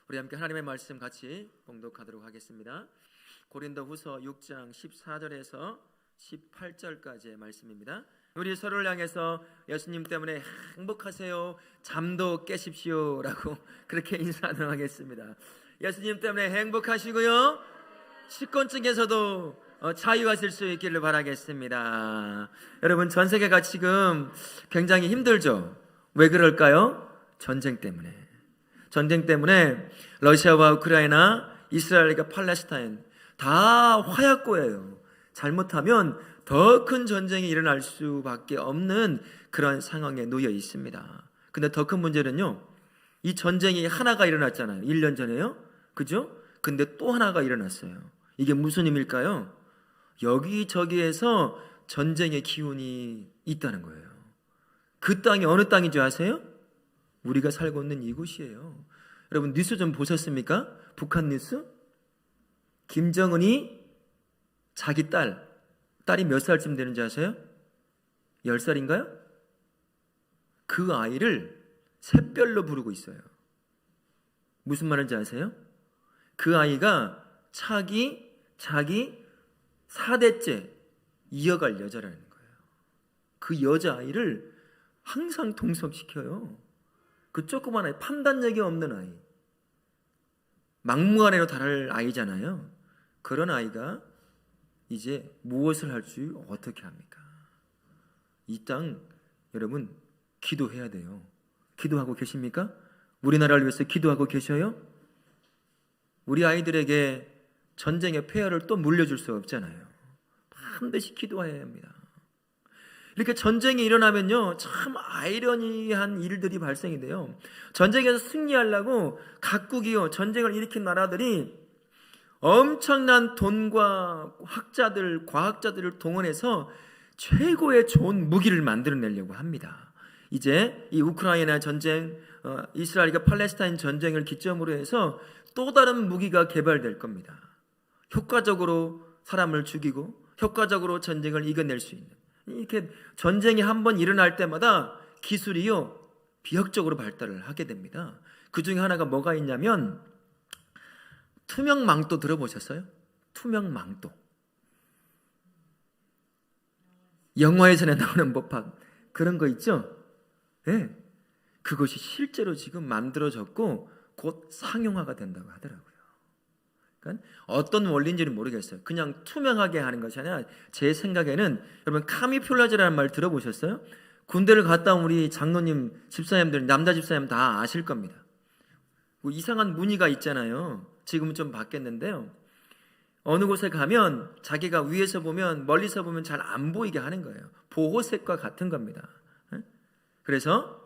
우리 함께 하나님의 말씀 같이 봉독하도록 하겠습니다. 고린도후서 6장 14절에서 18절까지의 말씀입니다. 우리 서로를 향해서 예수님 때문에 행복하세요, 잠도 깨십시오 라고 그렇게 인사 나누겠습니다. 예수님 때문에 행복하시고요, 식곤증에서도 자유하실 수 있기를 바라겠습니다. 여러분, 전 세계가 지금 굉장히 힘들죠. 왜 그럴까요? 전쟁 때문에 러시아와 우크라이나, 이스라엘과 팔레스타인 다 화약고예요. 잘못하면 더 큰 전쟁이 일어날 수밖에 없는 그런 상황에 놓여 있습니다. 근데 더 큰 문제는요, 이 전쟁이 하나가 일어났잖아요. 1년 전에요. 그죠? 근데 또 하나가 일어났어요. 이게 무슨 의미일까요? 여기저기에서 전쟁의 기운이 있다는 거예요. 그 땅이 어느 땅인지 아세요? 우리가 살고 있는 이곳이에요. 여러분, 뉴스 좀 보셨습니까? 북한 뉴스? 김정은이 자기 딸이 몇 살쯤 되는지 아세요? 10살인가요? 그 아이를 샛별로 부르고 있어요. 무슨 말인지 아세요? 그 아이가 자기 4대째 이어갈 여자라는 거예요. 그 여자아이를 항상 통속시켜요. 그 조그만 아이, 판단력이 없는 아이, 막무가내로 다를 아이잖아요. 그런 아이가 이제 무엇을 할 줄 어떻게 합니까? 이 땅, 여러분, 기도해야 돼요. 기도하고 계십니까? 우리나라를 위해서 기도하고 계셔요? 우리 아이들에게 전쟁의 폐허를 또 물려줄 수 없잖아요. 반드시 기도해야 합니다. 이렇게 전쟁이 일어나면요, 참 아이러니한 일들이 발생이 돼요. 전쟁에서 승리하려고 각국이요, 전쟁을 일으킨 나라들이 엄청난 돈과 학자들, 과학자들을 동원해서 최고의 좋은 무기를 만들어내려고 합니다. 이제 이 우크라이나 전쟁, 이스라엘과 팔레스타인 전쟁을 기점으로 해서 또 다른 무기가 개발될 겁니다. 효과적으로 사람을 죽이고 효과적으로 전쟁을 이겨낼 수 있는, 이렇게 전쟁이 한번 일어날 때마다 기술이요, 비약적으로 발달을 하게 됩니다. 그 중에 하나가 뭐가 있냐면 투명망토 들어보셨어요? 투명망토. 영화에서 나오는 법학 그런 거 있죠? 네. 그것이 실제로 지금 만들어졌고 곧 상용화가 된다고 하더라고요. 그러니까 어떤 원리인지는 모르겠어요. 그냥 투명하게 하는 것이 아니라, 제 생각에는, 여러분 카미플라즈라는 말 들어보셨어요? 군대를 갔다 온 우리 장로님, 집사님들, 남자 집사님 다 아실 겁니다. 뭐 이상한 무늬가 있잖아요. 지금은 좀 바뀌었는데요, 어느 곳에 가면 자기가 위에서 보면, 멀리서 보면 잘 안 보이게 하는 거예요. 보호색과 같은 겁니다. 그래서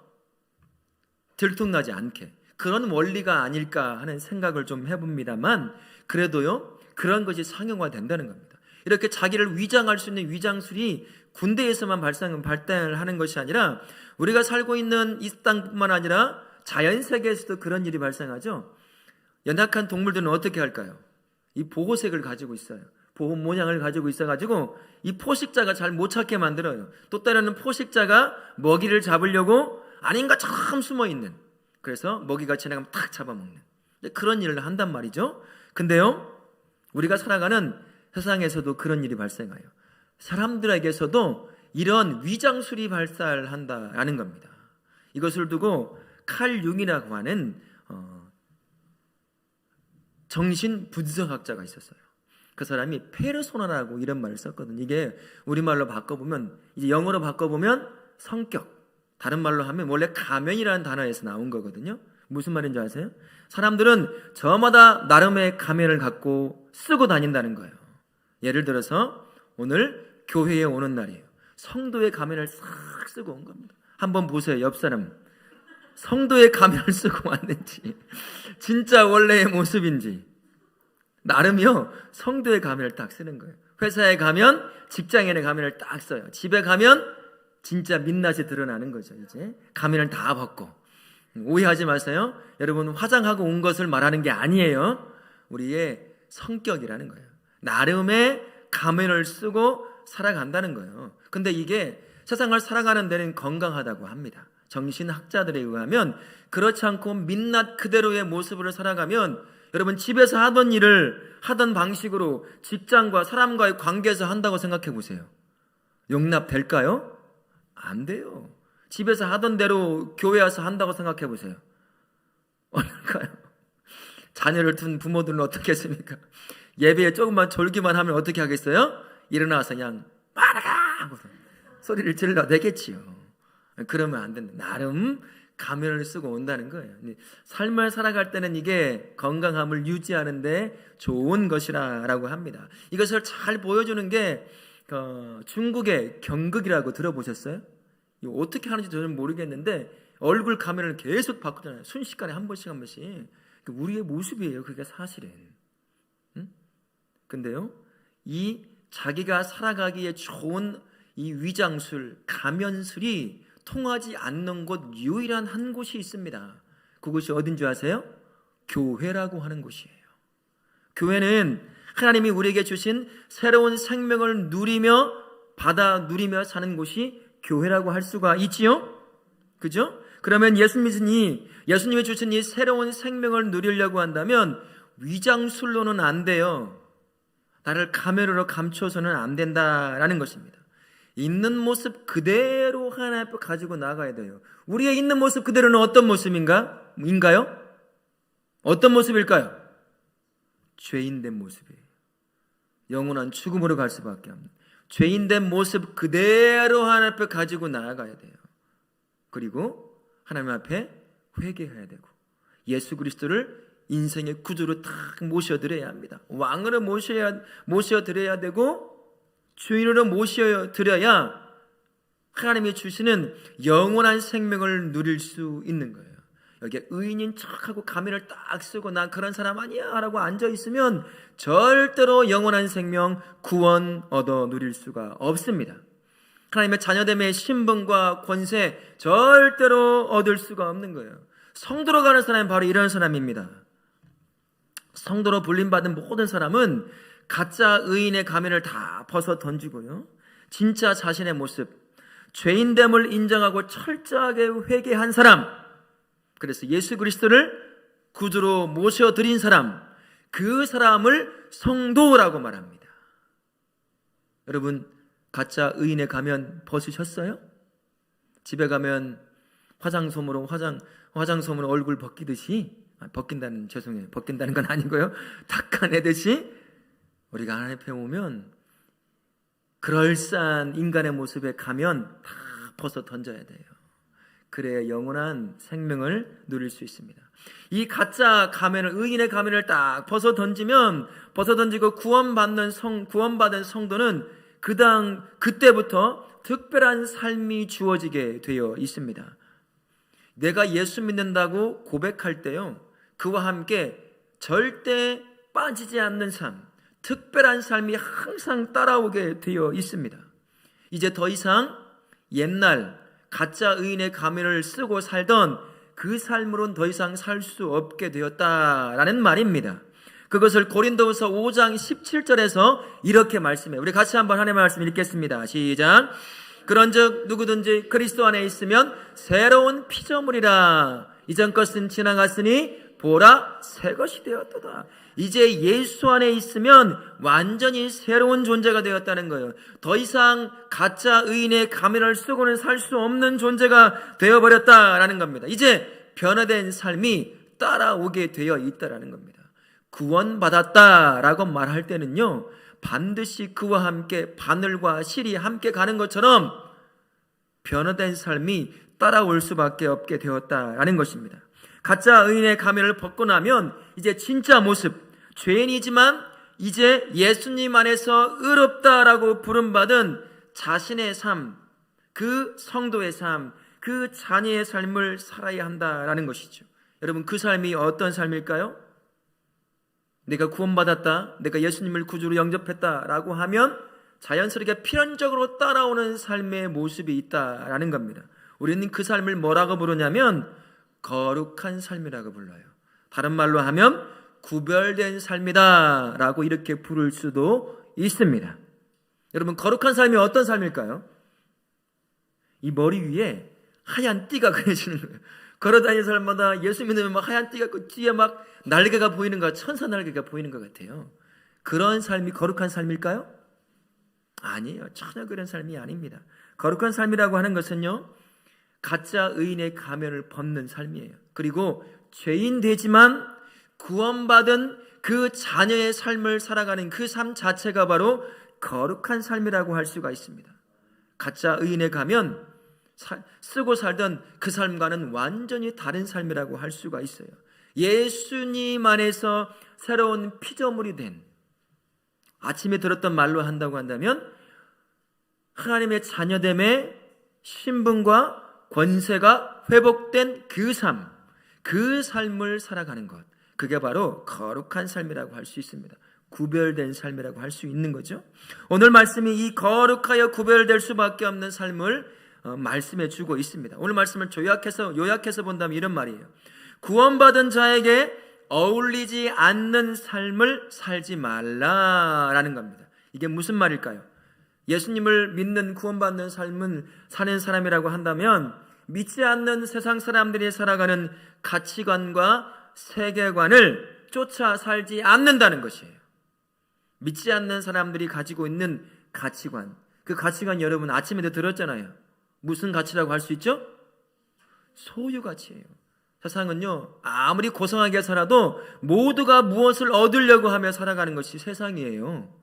들통나지 않게, 그런 원리가 아닐까 하는 생각을 좀 해봅니다만, 그래도요, 그런 것이 상용화된다는 겁니다. 이렇게 자기를 위장할 수 있는 위장술이 군대에서만 발달하는 것이 아니라, 우리가 살고 있는 이 땅뿐만 아니라 자연 세계에서도 그런 일이 발생하죠. 연약한 동물들은 어떻게 할까요? 이 보호색을 가지고 있어요. 보호 모양을 가지고 있어가지고 이 포식자가 잘 못 찾게 만들어요. 또 때로는 포식자가 먹이를 잡으려고 아닌 것처럼 숨어있는, 그래서 먹이가 지나가면 탁 잡아먹는 그런 일을 한단 말이죠. 근데요, 우리가 살아가는 세상에서도 그런 일이 발생해요. 사람들에게서도 이런 위장술이 발달한다라는 겁니다. 이것을 두고 칼 융이라고 하는 정신 분석학자가 있었어요. 그 사람이 페르소나라고 이런 말을 썼거든요. 이게 우리말로 바꿔보면, 이제 영어로 바꿔보면 성격, 다른 말로 하면 원래 가면이라는 단어에서 나온 거거든요. 무슨 말인지 아세요? 사람들은 저마다 나름의 가면을 갖고 쓰고 다닌다는 거예요. 예를 들어서 오늘 교회에 오는 날이에요. 성도의 가면을 싹 쓰고 온 겁니다. 한번 보세요, 옆 사람. 성도의 가면을 쓰고 왔는지, 진짜 원래의 모습인지. 나름이요, 성도의 가면을 딱 쓰는 거예요. 회사에 가면 직장인의 가면을 딱 써요. 집에 가면 진짜 민낯이 드러나는 거죠. 이제 가면을 다 벗고. 오해하지 마세요. 여러분, 화장하고 온 것을 말하는 게 아니에요. 우리의 성격이라는 거예요. 나름의 가면을 쓰고 살아간다는 거예요. 근데 이게 세상을 살아가는 데는 건강하다고 합니다. 정신학자들에 의하면 그렇지 않고 민낯 그대로의 모습으로 살아가면 여러분 집에서 하던 일을 하던 방식으로 직장과 사람과의 관계에서 한다고 생각해 보세요. 용납될까요? 안 돼요. 집에서 하던 대로 교회 와서 한다고 생각해 보세요. 어떨까요? 자녀를 둔 부모들은 어떻게 했습니까? 예배에 조금만 졸기만 하면 어떻게 하겠어요? 일어나서 그냥 말아가 하고 소리를 질러내겠지요. 그러면 안 된다. 나름 가면을 쓰고 온다는 거예요. 삶을 살아갈 때는 이게 건강함을 유지하는데 좋은 것이라고 합니다. 이것을 잘 보여주는 게 중국의 경극이라고 들어보셨어요? 이거 어떻게 하는지 저는 모르겠는데 얼굴 가면을 계속 바꾸잖아요. 순식간에 한 번씩 한 번씩. 우리의 모습이에요. 그게 사실은. 근데요, 이 자기가 살아가기에 좋은 이 위장술, 가면술이 통하지 않는 곳 유일한 한 곳이 있습니다. 그곳이 어딘 줄 아세요? 교회라고 하는 곳이에요. 교회는 하나님이 우리에게 주신 새로운 생명을 누리며 받아 누리며 사는 곳이 교회라고 할 수가 있지요? 그죠? 그러면 예수님이 주신 이 새로운 생명을 누리려고 한다면 위장술로는 안 돼요. 나를 가면으로 감춰서는 안 된다라는 것입니다. 있는 모습 그대로 하나님 앞에 가지고 나가야 돼요. 우리의 있는 모습 그대로는 어떤 모습인가요? 어떤 모습일까요? 죄인된 모습이에요. 영원한 죽음으로 갈 수밖에 없는 죄인된 모습 그대로 하나님 앞에 가지고 나아가야 돼요. 그리고 하나님 앞에 회개해야 되고 예수 그리스도를 인생의 구주로 딱 모셔드려야 합니다. 왕으로 모셔드려야 되고 주인으로 모셔드려야 하나님이 주시는 영원한 생명을 누릴 수 있는 거예요. 여기에 의인인 척하고 가면을 딱 쓰고 난 그런 사람 아니야 라고 앉아있으면 절대로 영원한 생명 구원 얻어 누릴 수가 없습니다. 하나님의 자녀됨의 신분과 권세 절대로 얻을 수가 없는 거예요. 성도로 가는 사람은 바로 이런 사람입니다. 성도로 불림받은 모든 사람은 가짜 의인의 가면을 다 벗어 던지고요, 진짜 자신의 모습, 죄인됨을 인정하고 철저하게 회개한 사람, 그래서 예수 그리스도를 구주로 모셔드린 사람, 그 사람을 성도라고 말합니다. 여러분, 가짜 의인의 가면 벗으셨어요? 집에 가면 화장솜으로 얼굴 벗기듯이, 벗긴다는 건 아니고요, 닦아내듯이 우리가 하나님 앞에 오면 그럴싸한 인간의 모습에 가면 다 벗어 던져야 돼요. 그래야 영원한 생명을 누릴 수 있습니다. 이 가짜 가면을, 의인의 가면을 딱 벗어 던지고 구원받은 성도는 그때부터 특별한 삶이 주어지게 되어 있습니다. 내가 예수 믿는다고 고백할 때요, 그와 함께 절대 빠지지 않는 삶, 특별한 삶이 항상 따라오게 되어 있습니다. 이제 더 이상 옛날 가짜 의인의 가면을 쓰고 살던 그 삶으로는 더 이상 살 수 없게 되었다라는 말입니다. 그것을 고린도후서 5장 17절에서 이렇게 말씀해요. 우리 같이 한번 하나님의 말씀 읽겠습니다. 시작. 그런즉 누구든지 그리스도 안에 있으면 새로운 피조물이라. 이전 것은 지나갔으니 보라 새 것이 되었도다. 이제 예수 안에 있으면 완전히 새로운 존재가 되었다는 거예요. 더 이상 가짜 의인의 가면을 쓰고는 살 수 없는 존재가 되어버렸다라는 겁니다. 이제 변화된 삶이 따라오게 되어 있다라는 겁니다. 구원받았다라고 말할 때는요, 반드시 그와 함께 바늘과 실이 함께 가는 것처럼 변화된 삶이 따라올 수밖에 없게 되었다라는 것입니다. 가짜 의인의 가면을 벗고 나면 이제 진짜 모습, 죄인이지만 이제 예수님 안에서 의롭다라고 부름받은 자신의 삶, 그 성도의 삶, 그 자녀의 삶을 살아야 한다라는 것이죠. 여러분, 그 삶이 어떤 삶일까요? 내가 구원받았다, 내가 예수님을 구주로 영접했다라고 하면 자연스럽게 필연적으로 따라오는 삶의 모습이 있다라는 겁니다. 우리는 그 삶을 뭐라고 부르냐면 거룩한 삶이라고 불러요. 다른 말로 하면 구별된 삶이다 라고 이렇게 부를 수도 있습니다. 여러분, 거룩한 삶이 어떤 삶일까요? 이 머리 위에 하얀 띠가 그려지는 거예요. 걸어다니는 사람마다 예수 믿으면 막 하얀 띠가 있고 뒤에 막 날개가 보이는 것, 천사 날개가 보이는 것 같아요. 그런 삶이 거룩한 삶일까요? 아니에요. 전혀 그런 삶이 아닙니다. 거룩한 삶이라고 하는 것은요, 가짜 의인의 가면을 벗는 삶이에요. 그리고 죄인 되지만 구원받은 그 자녀의 삶을 살아가는 그 삶 자체가 바로 거룩한 삶이라고 할 수가 있습니다. 가짜 의인의 가면, 쓰고 살던 그 삶과는 완전히 다른 삶이라고 할 수가 있어요. 예수님 안에서 새로운 피조물이 된, 아침에 들었던 말로 한다고 한다면 하나님의 자녀됨의 신분과 권세가 회복된 그 삶, 그 삶을 살아가는 것, 그게 바로 거룩한 삶이라고 할 수 있습니다. 구별된 삶이라고 할 수 있는 거죠. 오늘 말씀이 이 거룩하여 구별될 수밖에 없는 삶을 말씀해 주고 있습니다. 오늘 말씀을 요약해서 본다면 이런 말이에요. 구원받은 자에게 어울리지 않는 삶을 살지 말라라는 겁니다. 이게 무슨 말일까요? 예수님을 믿는 구원받는 삶은 사는 사람이라고 한다면 믿지 않는 세상 사람들이 살아가는 가치관과 세계관을 쫓아 살지 않는다는 것이에요. 믿지 않는 사람들이 가지고 있는 가치관, 그 가치관 여러분 아침에도 들었잖아요. 무슨 가치라고 할 수 있죠? 소유 가치예요. 세상은요, 아무리 고상하게 살아도 모두가 무엇을 얻으려고 하며 살아가는 것이 세상이에요.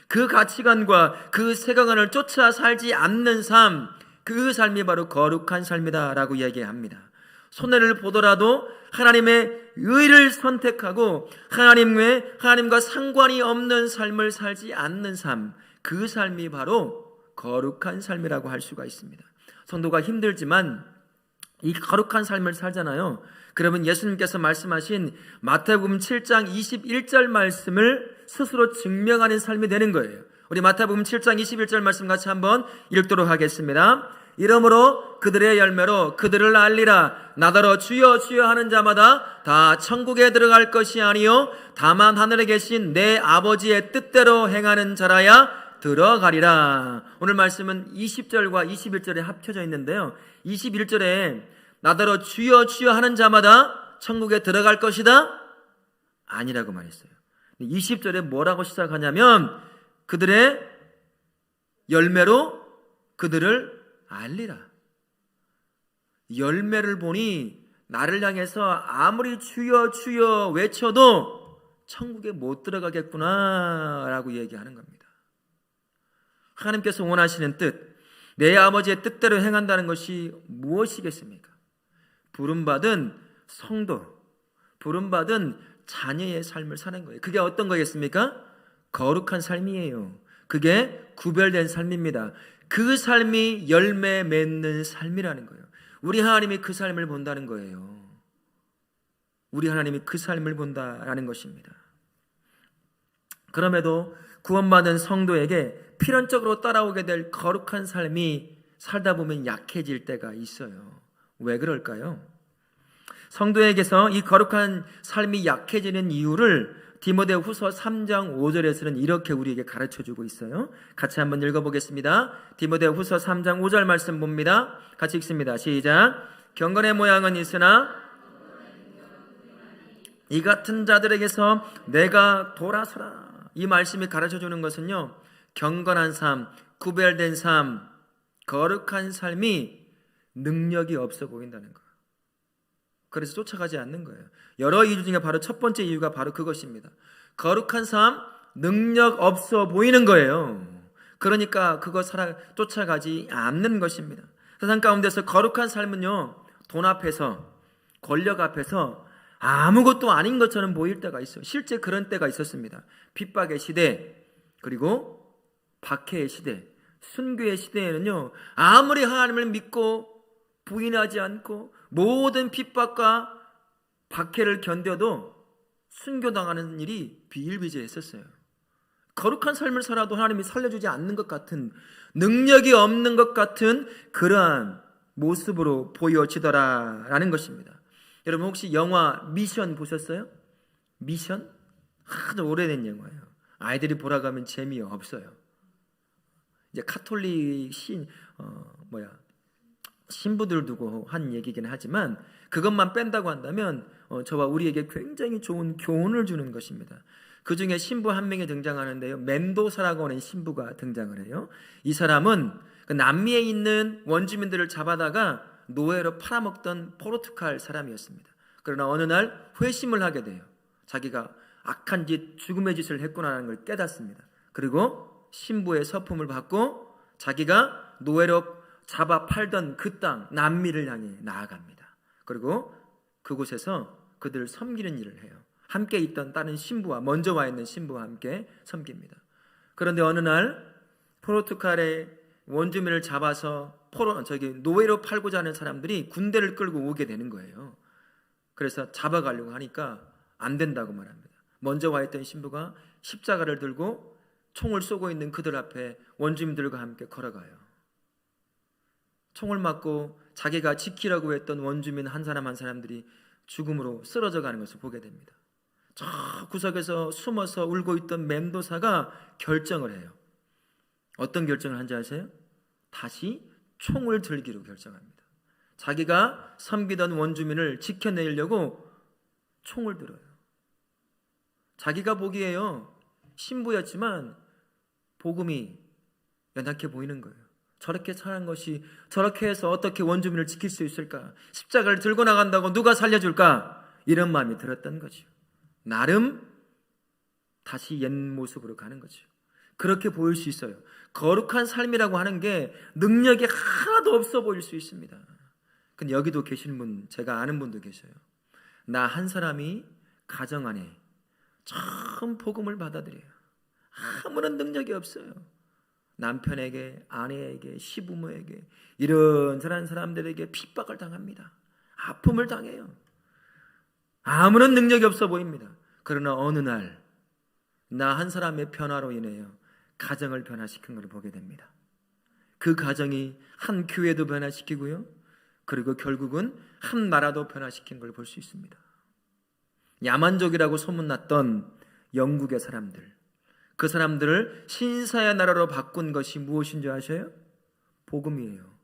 그 가치관과 그 세계관을 쫓아 살지 않는 삶, 그 삶이 바로 거룩한 삶이다라고 얘기합니다. 손해를 보더라도 하나님의 의를 선택하고 하나님과 상관이 없는 삶을 살지 않는 삶, 그 삶이 바로 거룩한 삶이라고 할 수가 있습니다. 성도가 힘들지만 이 거룩한 삶을 살잖아요. 그러면 예수님께서 말씀하신 마태복음 7장 21절 말씀을 스스로 증명하는 삶이 되는 거예요. 우리 마태복음 7장 21절 말씀 같이 한번 읽도록 하겠습니다. 이러므로 그들의 열매로 그들을 알리라. 나더러 주여 주여 하는 자마다 다 천국에 들어갈 것이 아니요 다만 하늘에 계신 내 아버지의 뜻대로 행하는 자라야 들어가리라. 오늘 말씀은 20절과 21절에 합쳐져 있는데요, 21절에 나더러 주여 주여 하는 자마다 천국에 들어갈 것이다? 아니라고 말했어요. 20절에 뭐라고 시작하냐면 그들의 열매로 그들을 알리라. 열매를 보니 나를 향해서 아무리 주여 주여 외쳐도 천국에 못 들어가겠구나 라고 얘기하는 겁니다. 하나님께서 원하시는 뜻, 내 아버지의 뜻대로 행한다는 것이 무엇이겠습니까? 부름받은 성도, 부름받은 자녀의 삶을 사는 거예요. 그게 어떤 거겠습니까? 거룩한 삶이에요. 그게 구별된 삶입니다. 그 삶이 열매 맺는 삶이라는 거예요. 우리 하나님이 그 삶을 본다는 거예요. 우리 하나님이 그 삶을 본다라는 것입니다. 그럼에도 구원받은 성도에게 필연적으로 따라오게 될 거룩한 삶이 살다 보면 약해질 때가 있어요. 왜 그럴까요? 성도에게서 이 거룩한 삶이 약해지는 이유를 디모데후서 3장 5절에서는 이렇게 우리에게 가르쳐주고 있어요. 같이 한번 읽어보겠습니다. 디모데후서 3장 5절 말씀 봅니다. 같이 읽습니다. 시작. 경건의 모양은 있으나 이 같은 자들에게서 내가 돌아서라. 이 말씀이 가르쳐주는 것은요, 경건한 삶, 구별된 삶, 거룩한 삶이 능력이 없어 보인다는 거예요. 그래서 쫓아가지 않는 거예요. 여러 이유 중에 바로 첫 번째 이유가 바로 그것입니다. 거룩한 삶, 능력 없어 보이는 거예요. 그러니까 그거 쫓아가지 않는 것입니다. 세상 가운데서 거룩한 삶은요, 돈 앞에서, 권력 앞에서 아무것도 아닌 것처럼 보일 때가 있어요. 실제 그런 때가 있었습니다. 핍박의 시대, 그리고 박해의 시대, 순교의 시대에는요, 아무리 하나님을 믿고 부인하지 않고 모든 핍박과 박해를 견뎌도 순교당하는 일이 비일비재했었어요. 거룩한 삶을 살아도 하나님이 살려주지 않는 것 같은, 능력이 없는 것 같은 그러한 모습으로 보여지더라라는 것입니다. 여러분 혹시 영화 미션 보셨어요? 미션? 아주 오래된 영화예요. 아이들이 보러 가면 재미없어요. 이제 카톨릭 신부들 두고 한 얘기긴 하지만 그것만 뺀다고 한다면 저와 우리에게 굉장히 좋은 교훈을 주는 것입니다. 그 중에 신부 한 명이 등장하는데요, 멘도사라고 하는 신부가 등장을 해요. 이 사람은 그 남미에 있는 원주민들을 잡아다가 노예로 팔아먹던 포르투갈 사람이었습니다. 그러나 어느 날 회심을 하게 돼요. 자기가 악한 짓, 죽음의 짓을 했구나라는 걸 깨닫습니다. 그리고 신부의 서품을 받고 자기가 노예로 잡아 팔던 그 땅 남미를 향해 나아갑니다. 그리고 그곳에서 그들을 섬기는 일을 해요. 함께 있던 다른 신부와, 먼저 와 있는 신부와 함께 섬깁니다. 그런데 어느 날 포르투갈의 원주민을 잡아서 노예로 팔고자 하는 사람들이 군대를 끌고 오게 되는 거예요. 그래서 잡아가려고 하니까 안 된다고 말합니다. 먼저 와 있던 신부가 십자가를 들고 총을 쏘고 있는 그들 앞에 원주민들과 함께 걸어가요. 총을 맞고 자기가 지키라고 했던 원주민 한 사람 한 사람들이 죽음으로 쓰러져 가는 것을 보게 됩니다. 저 구석에서 숨어서 울고 있던 멘도사가 결정을 해요. 어떤 결정을 한지 아세요? 다시 총을 들기로 결정합니다. 자기가 섬기던 원주민을 지켜내려고 총을 들어요. 자기가 보기에요, 신부였지만 복음이 연약해 보이는 거예요. 저렇게 사는 것이, 저렇게 해서 어떻게 원주민을 지킬 수 있을까? 십자가를 들고 나간다고 누가 살려줄까? 이런 마음이 들었던 거죠. 나름 다시 옛 모습으로 가는 거죠. 그렇게 보일 수 있어요. 거룩한 삶이라고 하는 게 능력이 하나도 없어 보일 수 있습니다. 근데 여기도 계시는 분, 제가 아는 분도 계셔요. 나 한 사람이 가정 안에 처음 복음을 받아들여요. 아무런 능력이 없어요. 남편에게, 아내에게, 시부모에게, 이런저런 사람들에게 핍박을 당합니다. 아픔을 당해요. 아무런 능력이 없어 보입니다. 그러나 어느 날 나 한 사람의 변화로 인해요, 가정을 변화시킨 걸 보게 됩니다. 그 가정이 한 교회도 변화시키고요, 그리고 결국은 한 나라도 변화시킨 걸 볼 수 있습니다. 야만족이라고 소문났던 영국의 사람들, 그 사람들을 신사의 나라로 바꾼 것이 무엇인 줄 아셔요? 복음이에요.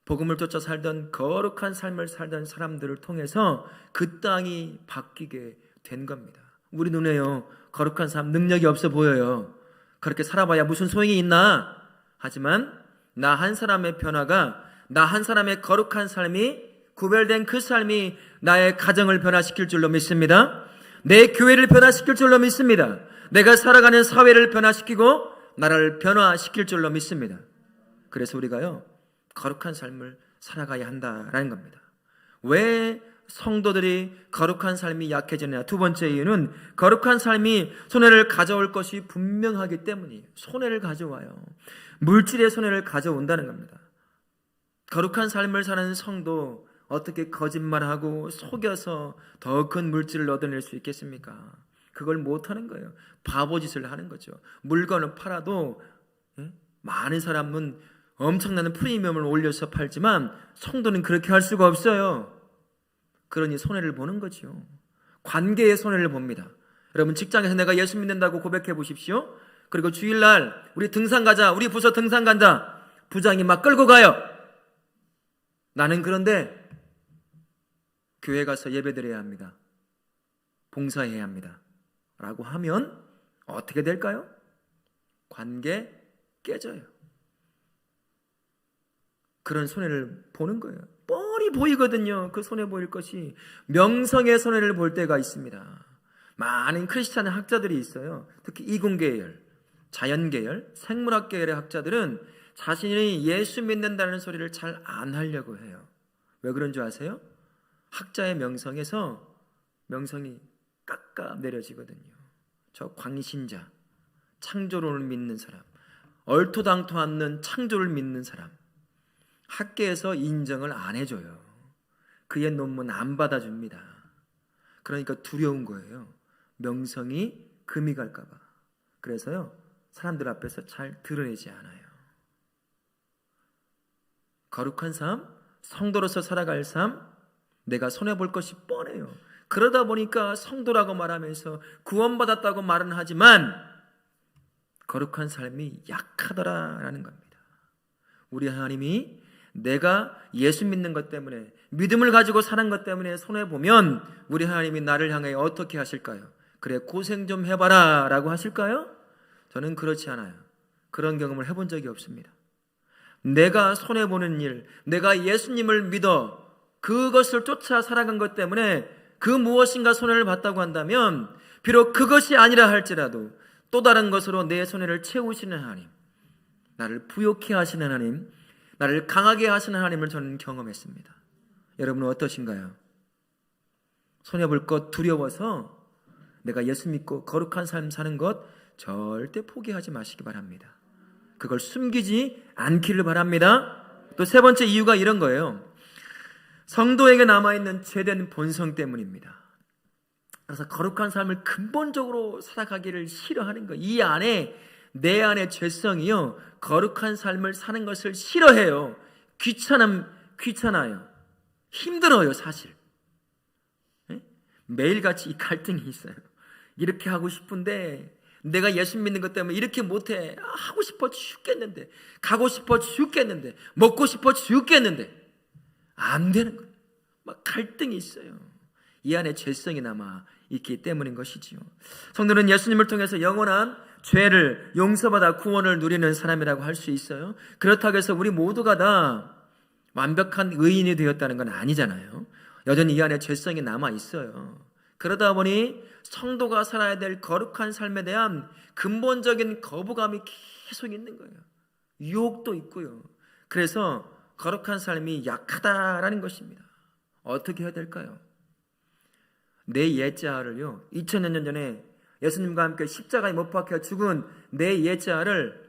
복음을 쫓아 살던, 거룩한 삶을 살던 사람들을 통해서 그 땅이 바뀌게 된 겁니다. 우리 눈에요, 거룩한 삶 능력이 없어 보여요. 그렇게 살아봐야 무슨 소용이 있나? 하지만 나 한 사람의 변화가, 나 한 사람의 거룩한 삶이, 구별된 그 삶이 나의 가정을 변화시킬 줄로 믿습니다. 내 교회를 변화시킬 줄로 믿습니다. 내가 살아가는 사회를 변화시키고 나라를 변화시킬 줄로 믿습니다. 그래서 우리가요, 거룩한 삶을 살아가야 한다라는 겁니다. 왜 성도들이 거룩한 삶이 약해지느냐? 두 번째 이유는 거룩한 삶이 손해를 가져올 것이 분명하기 때문이에요. 손해를 가져와요. 물질의 손해를 가져온다는 겁니다. 거룩한 삶을 사는 성도, 어떻게 거짓말하고 속여서 더 큰 물질을 얻어낼 수 있겠습니까? 그걸 못하는 거예요. 바보짓을 하는 거죠. 물건을 팔아도 많은 사람은 엄청나는 프리미엄을 올려서 팔지만 성도는 그렇게 할 수가 없어요. 그러니 손해를 보는 거죠. 관계의 손해를 봅니다. 여러분, 직장에서 내가 예수 믿는다고 고백해 보십시오. 그리고 주일날 우리 등산 가자, 우리 부서 등산 간다. 부장이 막 끌고 가요. 나는 그런데 교회 가서 예배드려야 합니다. 봉사해야 합니다. 라고 하면 어떻게 될까요? 관계 깨져요. 그런 손해를 보는 거예요. 뻔히 보이거든요. 그 손해 보일 것이. 명성의 손해를 볼 때가 있습니다. 많은 크리스찬 학자들이 있어요. 특히 이공계열, 자연계열, 생물학계열의 학자들은 자신이 예수 믿는다는 소리를 잘 안 하려고 해요. 왜 그런 줄 아세요? 학자의 명성에서 명성이 깎아 내려지거든요. 저 광신자, 창조론을 믿는 사람, 얼토당토 않는 창조를 믿는 사람, 학계에서 인정을 안 해줘요. 그의 논문 안 받아줍니다. 그러니까 두려운 거예요. 명성이 금이 갈까 봐. 그래서요, 사람들 앞에서 잘 드러내지 않아요. 거룩한 삶, 성도로서 살아갈 삶, 내가 손해볼 것이 뻔해요. 그러다 보니까 성도라고 말하면서 구원받았다고 말은 하지만 거룩한 삶이 약하더라라는 겁니다. 우리 하나님이 내가 예수 믿는 것 때문에, 믿음을 가지고 사는 것 때문에 손해보면 우리 하나님이 나를 향해 어떻게 하실까요? 그래, 고생 좀 해봐라 라고 하실까요? 저는 그렇지 않아요. 그런 경험을 해본 적이 없습니다. 내가 손해보는 일, 내가 예수님을 믿어 그것을 쫓아 살아간 것 때문에 그 무엇인가 손해를 봤다고 한다면, 비록 그것이 아니라 할지라도 또 다른 것으로 내 손해를 채우시는 하나님, 나를 부욕해 하시는 하나님, 나를 강하게 하시는 하나님을 저는 경험했습니다. 여러분은 어떠신가요? 손해볼 것 두려워서 내가 예수 믿고 거룩한 삶 사는 것 절대 포기하지 마시기 바랍니다. 그걸 숨기지 않기를 바랍니다. 또 세 번째 이유가 이런 거예요. 성도에게 남아있는 죄된 본성 때문입니다. 그래서 거룩한 삶을 근본적으로 살아가기를 싫어하는 거예요. 이 안에, 내 안에 죄성이요, 거룩한 삶을 사는 것을 싫어해요. 귀찮아요. 힘들어요, 사실. 네? 매일같이 이 갈등이 있어요. 이렇게 하고 싶은데 내가 예수 믿는 것 때문에 이렇게 못해. 하고 싶어 죽겠는데, 가고 싶어 죽겠는데, 먹고 싶어 죽겠는데 안 되는 거예요. 막 갈등이 있어요. 이 안에 죄성이 남아 있기 때문인 것이지요. 성도는 예수님을 통해서 영원한 죄를 용서받아 구원을 누리는 사람이라고 할 수 있어요. 그렇다고 해서 우리 모두가 다 완벽한 의인이 되었다는 건 아니잖아요. 여전히 이 안에 죄성이 남아 있어요. 그러다 보니 성도가 살아야 될 거룩한 삶에 대한 근본적인 거부감이 계속 있는 거예요. 유혹도 있고요. 그래서 거룩한 삶이 약하다라는 것입니다. 어떻게 해야 될까요? 내 옛자아를요, 2000여 년 전에 예수님과 함께 십자가에 못 박혀 죽은 내 옛자아를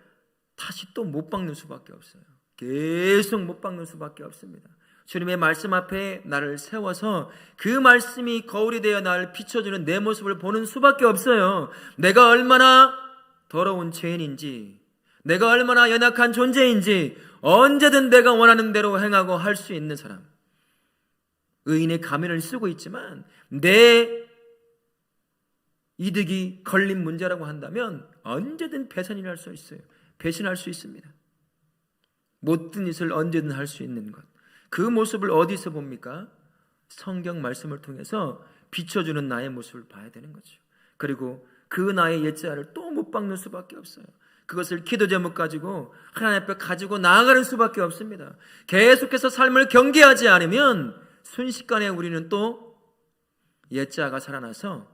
다시 또 못 박는 수밖에 없어요. 계속 못 박는 수밖에 없습니다. 주님의 말씀 앞에 나를 세워서 그 말씀이 거울이 되어 나를 비춰주는 내 모습을 보는 수밖에 없어요. 내가 얼마나 더러운 죄인인지, 내가 얼마나 연약한 존재인지 언제든 내가 원하는 대로 행하고 할 수 있는 사람, 의인의 가면을 쓰고 있지만 내 이득이 걸린 문제라고 한다면 언제든 배신할 수 있어요. 배신할 수 있습니다. 못된 짓을 언제든 할 수 있는 것, 그 모습을 어디서 봅니까? 성경 말씀을 통해서 비춰주는 나의 모습을 봐야 되는 거죠. 그리고 그 나의 옛자를 또 못 박는 수밖에 없어요. 그것을 기도 제목 가지고 하나님 앞에 가지고 나아가는 수밖에 없습니다. 계속해서 삶을 경계하지 않으면 순식간에 우리는 또 옛자가 살아나서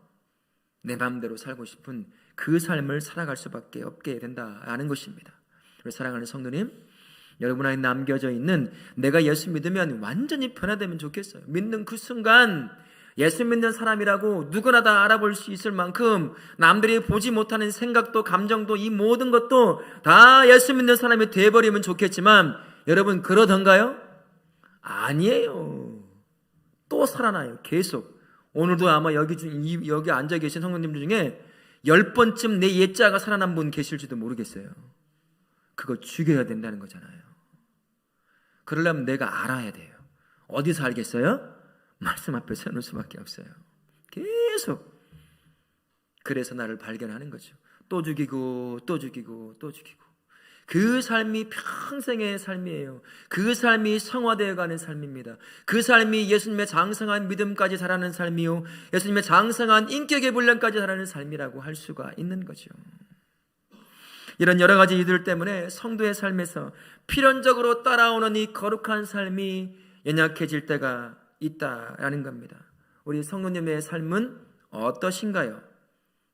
내 마음대로 살고 싶은 그 삶을 살아갈 수밖에 없게 된다라는 것입니다. 사랑하는 성도님, 여러분 안에 남겨져 있는 내가 예수 믿으면 완전히 변화되면 좋겠어요. 믿는 그 순간 예수 믿는 사람이라고 누구나 다 알아볼 수 있을 만큼 남들이 보지 못하는 생각도 감정도 이 모든 것도 다 예수 믿는 사람이 되어버리면 좋겠지만, 여러분 그러던가요? 아니에요. 또 살아나요. 계속. 오늘도 아마 여기 앉아 계신 성도님들 중에 10번쯤 내 옛자가 살아난 분 계실지도 모르겠어요. 그거 죽여야 된다는 거잖아요. 그러려면 내가 알아야 돼요. 어디서 알겠어요? 말씀 앞에 서는 수밖에 없어요. 계속. 그래서 나를 발견하는 거죠. 또 죽이고 또 죽이고 또 죽이고. 그 삶이 평생의 삶이에요. 그 삶이 성화되어가는 삶입니다. 그 삶이 예수님의 장성한 믿음까지 자라는 삶이요, 예수님의 장성한 인격의 훈련까지 자라는 삶이라고 할 수가 있는 거죠. 이런 여러 가지 이유들 때문에 성도의 삶에서 필연적으로 따라오는 이 거룩한 삶이 연약해질 때가 있다라는 겁니다. 우리 성도님의 삶은 어떠신가요?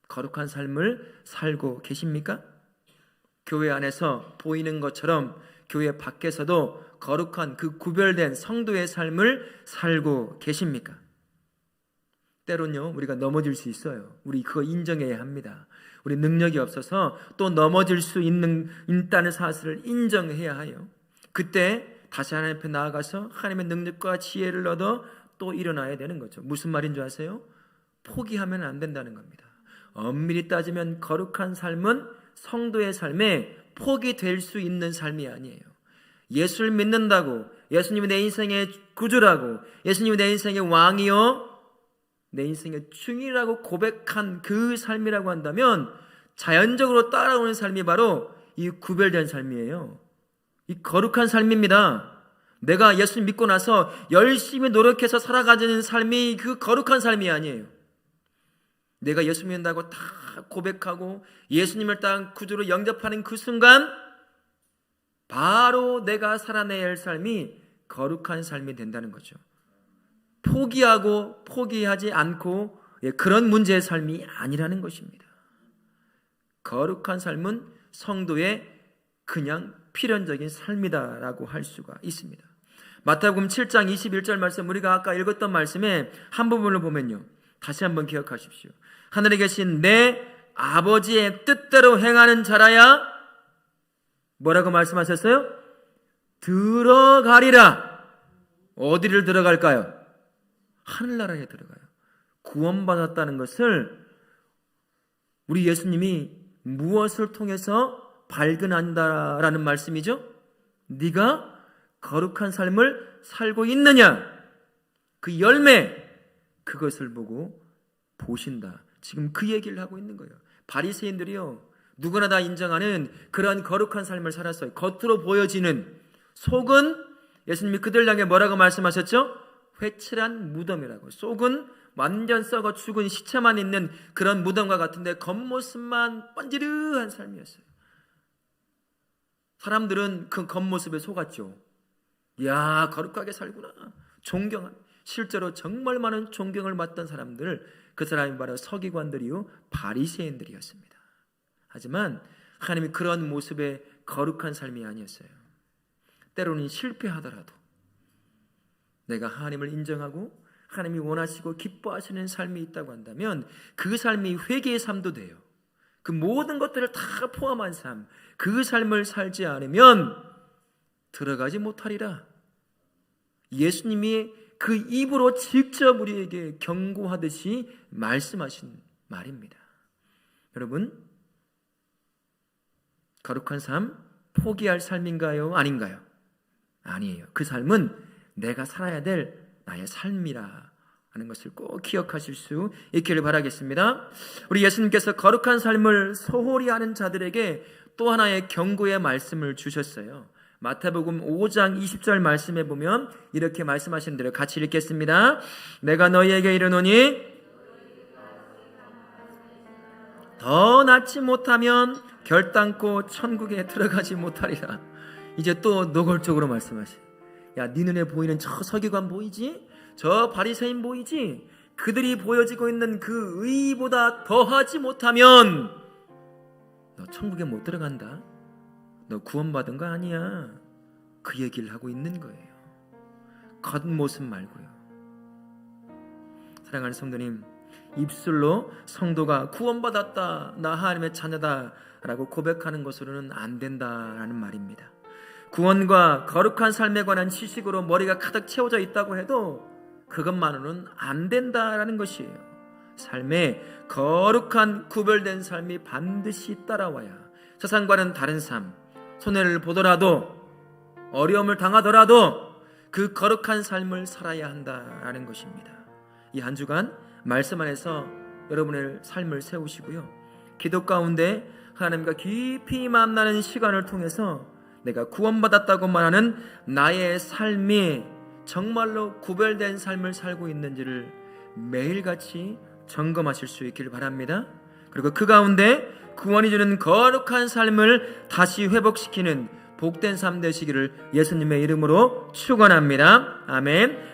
거룩한 삶을 살고 계십니까? 교회 안에서 보이는 것처럼 교회 밖에서도 거룩한 그 구별된 성도의 삶을 살고 계십니까? 때론요, 우리가 넘어질 수 있어요. 우리 그거 인정해야 합니다. 우리 능력이 없어서 또 넘어질 수 있다는 사실을 인정해야 해요. 그때 다시 하나님 앞에 나아가서 하나님의 능력과 지혜를 얻어 또 일어나야 되는 거죠. 무슨 말인 줄 아세요? 포기하면 안 된다는 겁니다. 엄밀히 따지면 거룩한 삶은 성도의 삶에 포기될 수 있는 삶이 아니에요. 예수를 믿는다고, 예수님이 내 인생의 구주라고, 예수님이 내 인생의 왕이요, 내 인생의 주인이라고 고백한 그 삶이라고 한다면 자연적으로 따라오는 삶이 바로 이 구별된 삶이에요. 이 거룩한 삶입니다. 내가 예수 믿고 나서 열심히 노력해서 살아가는 삶이 그 거룩한 삶이 아니에요. 내가 예수 믿는다고 다 고백하고 예수님을 딱 구주로 영접하는 그 순간 바로 내가 살아내야 할 삶이 거룩한 삶이 된다는 거죠. 포기하고 포기하지 않고 그런 문제의 삶이 아니라는 것입니다. 거룩한 삶은 성도의 그냥 필연적인 삶이다라고 할 수가 있습니다. 마태복음 7장 21절 말씀, 우리가 아까 읽었던 말씀에 한 부분을 보면요, 다시 한번 기억하십시오. 하늘에 계신 내 아버지의 뜻대로 행하는 자라야 뭐라고 말씀하셨어요? 들어가리라. 어디를 들어갈까요? 하늘나라에 들어가요. 구원받았다는 것을 우리 예수님이 무엇을 통해서 발견한다라는 말씀이죠? 네가 거룩한 삶을 살고 있느냐, 그 열매, 그것을 보고 보신다. 지금 그 얘기를 하고 있는 거예요. 바리새인들이요, 누구나 다 인정하는 그러한 거룩한 삶을 살았어요. 겉으로 보여지는, 속은 예수님이 그들 향해 뭐라고 말씀하셨죠? 회칠한 무덤이라고. 속은 완전 썩어 죽은 시체만 있는 그런 무덤과 같은데 겉모습만 번지르한 삶이었어요. 사람들은 그 겉모습에 속았죠. 야, 거룩하게 살구나, 존경한, 실제로 정말 많은 존경을 받던 사람들, 그 사람이 바로 서기관들이요, 바리새인들이었습니다. 하지만 하나님이 그런 모습의 거룩한 삶이 아니었어요. 때로는 실패하더라도 내가 하나님을 인정하고 하나님이 원하시고 기뻐하시는 삶이 있다고 한다면 그 삶이 회개의 삶도 돼요. 그 모든 것들을 다 포함한 삶, 그 삶을 살지 않으면 들어가지 못하리라. 예수님이 그 입으로 직접 우리에게 경고하듯이 말씀하신 말입니다. 여러분, 거룩한 삶 포기할 삶인가요? 아닌가요? 아니에요. 그 삶은 내가 살아야 될 나의 삶이라 하는 것을 꼭 기억하실 수 있기를 바라겠습니다. 우리 예수님께서 거룩한 삶을 소홀히 하는 자들에게 또 하나의 경고의 말씀을 주셨어요. 마태복음 5장 20절 말씀에 보면 이렇게 말씀하신 대로 같이 읽겠습니다. 내가 너희에게 이르노니 더 낳지 못하면 결단코 천국에 들어가지 못하리라. 이제 또 노골적으로 말씀하세요. 야, 네 눈에 보이는 저 서기관 보이지? 저 바리새인 보이지? 그들이 보여지고 있는 그 의보다 더하지 못하면 너 천국에 못 들어간다. 너 구원받은 거 아니야. 그 얘기를 하고 있는 거예요. 겉모습 말고요. 사랑하는 성도님, 입술로 성도가 구원받았다, 나 하나님의 자녀다 라고 고백하는 것으로는 안 된다라는 말입니다. 구원과 거룩한 삶에 관한 지식으로 머리가 가득 채워져 있다고 해도 그것만으로는 안 된다라는 것이에요. 삶에 거룩한 구별된 삶이 반드시 따라와야 세상과는 다른 삶, 손해를 보더라도 어려움을 당하더라도 그 거룩한 삶을 살아야 한다라는 것입니다. 이 한 주간 말씀 안에서 여러분의 삶을 세우시고요, 기도 가운데 하나님과 깊이 만나는 시간을 통해서 내가 구원받았다고 말하는 나의 삶이 정말로 구별된 삶을 살고 있는지를 매일같이 점검하실 수 있기를 바랍니다. 그리고 그 가운데 구원이 주는 거룩한 삶을 다시 회복시키는 복된 삶 되시기를 예수님의 이름으로 축원합니다. 아멘.